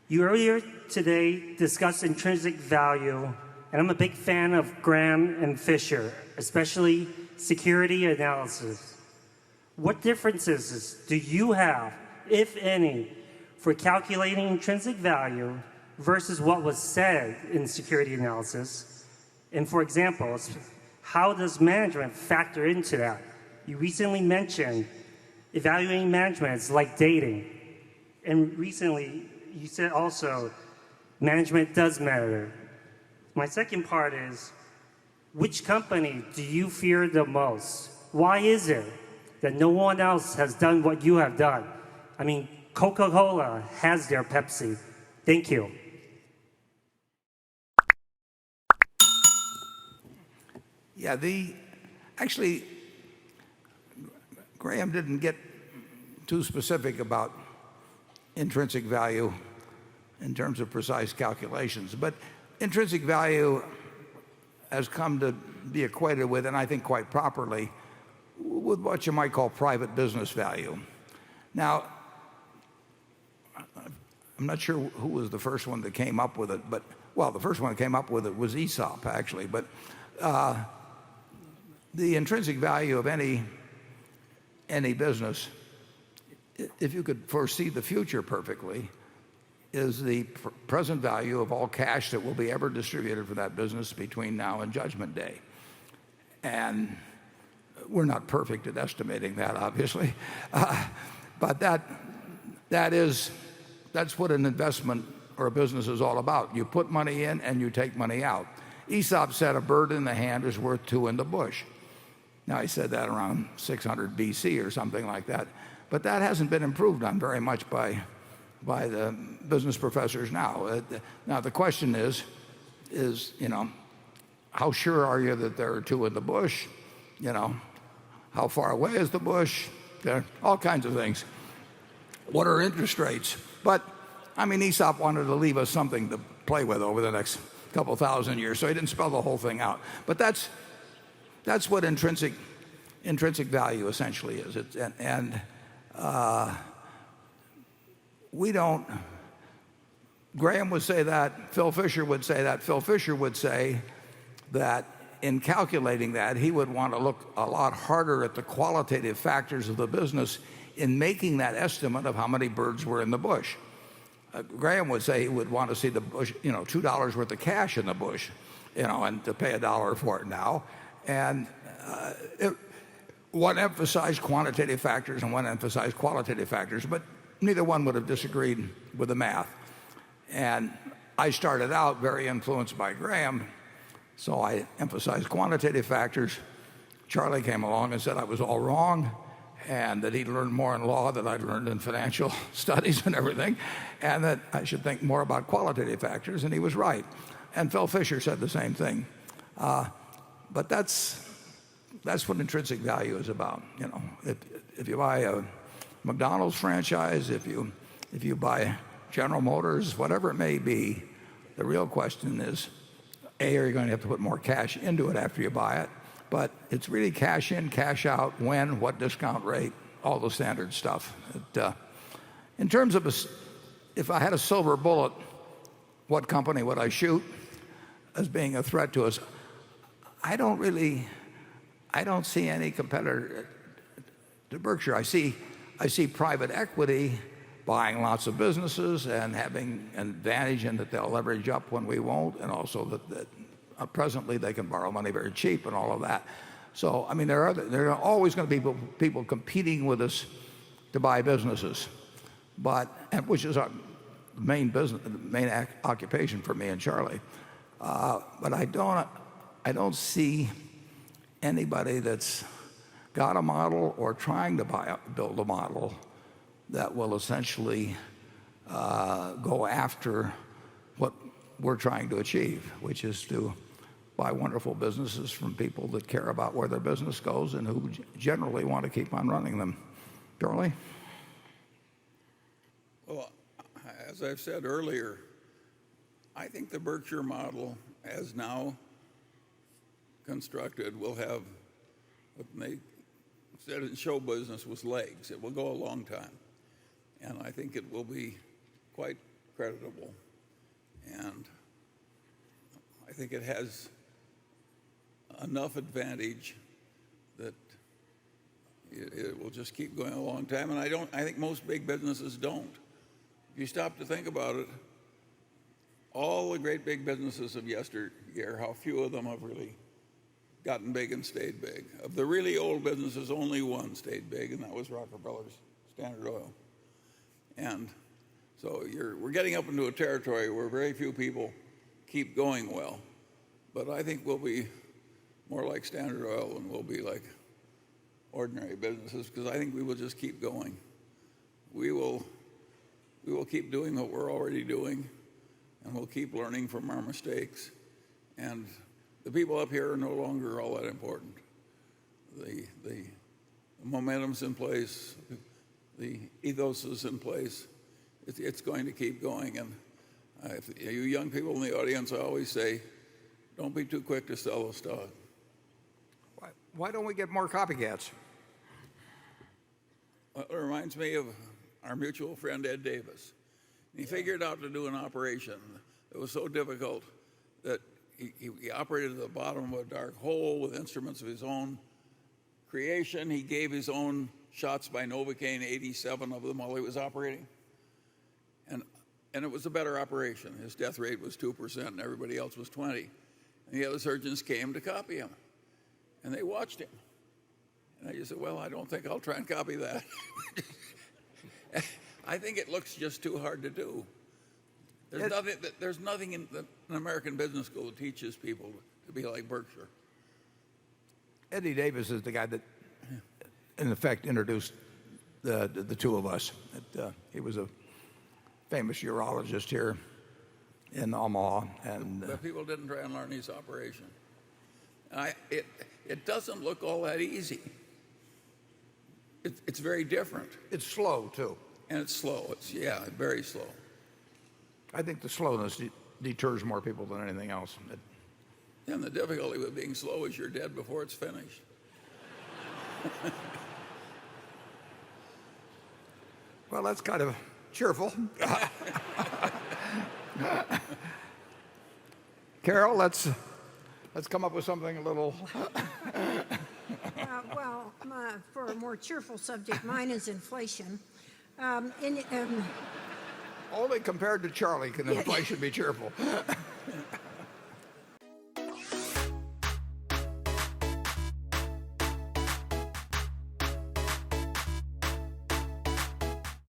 You earlier today discussed intrinsic value, and I'm a big fan of Graham and Fisher, especially security analysis. What differences do you have, if any, for calculating intrinsic value versus what was said in security analysis? And for example, how does management factor into that? You recently mentioned evaluating management is like dating. And recently, you said also management does matter. My second part is, which company do you fear the most? Why is it that no one else has done what you have done? I mean, Coca-Cola has their Pepsi. Thank you. Yeah, actually, Graham didn't get too specific about intrinsic value in terms of precise calculations. But intrinsic value has come to be equated with, and I think quite properly, with what you might call private business value. Now, I'm not sure who was the first one that came up with it, but, well, the first one that came up with it was Aesop, actually. But the intrinsic value of any business, if you could foresee the future perfectly, is the present value of all cash that will be ever distributed for that business between now and Judgment Day. And we're not perfect at estimating that, obviously, but that's what an investment or a business is all about. You put money in and you take money out. Aesop said a bird in the hand is worth two in the bush. Now, he said that around 600 BC or something like that. But that hasn't been improved on very much by the business professors now. Now, the question is, how sure are you that there are two in the bush? How far away is the bush? There are all kinds of things. What are interest rates? But, I mean, Aesop wanted to leave us something to play with over the next couple thousand years, so he didn't spell the whole thing out. But that's what intrinsic value essentially is. We don't. Graham would say that. Phil Fisher would say that. Phil Fisher would say that in calculating that, he would want to look a lot harder at the qualitative factors of the business in making that estimate of how many birds were in the bush. Graham would say he would want to see the bush, $2 worth of cash in the bush, and to pay $1 for it now. And one emphasized quantitative factors and one emphasized qualitative factors, but neither one would have disagreed with the math. And I started out very influenced by Graham, so I emphasized quantitative factors. Charlie came along and said I was all wrong, and that he'd learned more in law than I'd learned in financial studies and everything, and that I should think more about qualitative factors, and he was right. And Phil Fisher said the same thing. But that's what intrinsic value is about. If you buy a McDonald's franchise, if you buy General Motors, whatever it may be, the real question is, A, are you going to have to put more cash into it after you buy it? But it's really cash in, cash out, when, what discount rate, all the standard stuff. In terms of if I had a silver bullet, what company would I shoot as being a threat to us? I don't see any competitor to Berkshire. I see private equity buying lots of businesses and having an advantage in that they'll leverage up when we won't, and also that presently they can borrow money very cheap and all of that. So, I mean, there are always going to be people competing with us to buy businesses, which is our main occupation for me and Charlie. But I don't see anybody that's got a model or trying to build a model that will essentially go after what we're trying to achieve, which is to buy wonderful businesses from people that care about where their business goes and who generally want to keep on running them. Charlie? Well, as I've said earlier, I think the Berkshire model, as now constructed, will have what they said in show business was legs. It will go a long time. And I think it will be quite creditable. And I think it has enough advantage that it will just keep going a long time. And I think most big businesses don't. If you stop to think about it, all the great big businesses of yesteryear, how few of them have really gotten big and stayed big. Of the really old businesses, only one stayed big, and that was Rockefeller Standard Oil. And so we're getting up into a territory where very few people keep going well. But I think we'll be more like Standard Oil than we'll be like ordinary businesses, because I think we will just keep going. We will keep doing what we're already doing, and we'll keep learning from our mistakes. And the people up here are no longer all that important. The momentum's in place, the ethos is in place. It's going to keep going. And if you young people in the audience, I always say, don't be too quick to sell the stock. Why don't we get more copycats? Well, it reminds me of our mutual friend Ed Davis. He figured out to do an operation that was so difficult that he operated at the bottom of a dark hole with instruments of his own creation. He gave his own shots by Novocaine, 87 of them, while he was operating. And it was a better operation. His death rate was 2%, and everybody else was 20%. And the other surgeons came to copy him. And they watched him. And I just said, well, I don't think I'll try and copy that. I think it looks just too hard to do. There's nothing in an American business school that teaches people to be like Berkshire. Eddie Davis is the guy that, in effect, introduced the two of us. He was a famous urologist here in Omaha, and but people didn't try and learn his operation. It doesn't look all that easy. It's very different. it's slow too. And it's slow. It's very slow. I think the slowness deters more people than anything else. And the difficulty with being slow is you're dead before it's finished. Well, that's kind of cheerful. Carol, let's come up with something a little. For a more cheerful subject, mine is inflation. Only compared to Charlie can inflation be cheerful.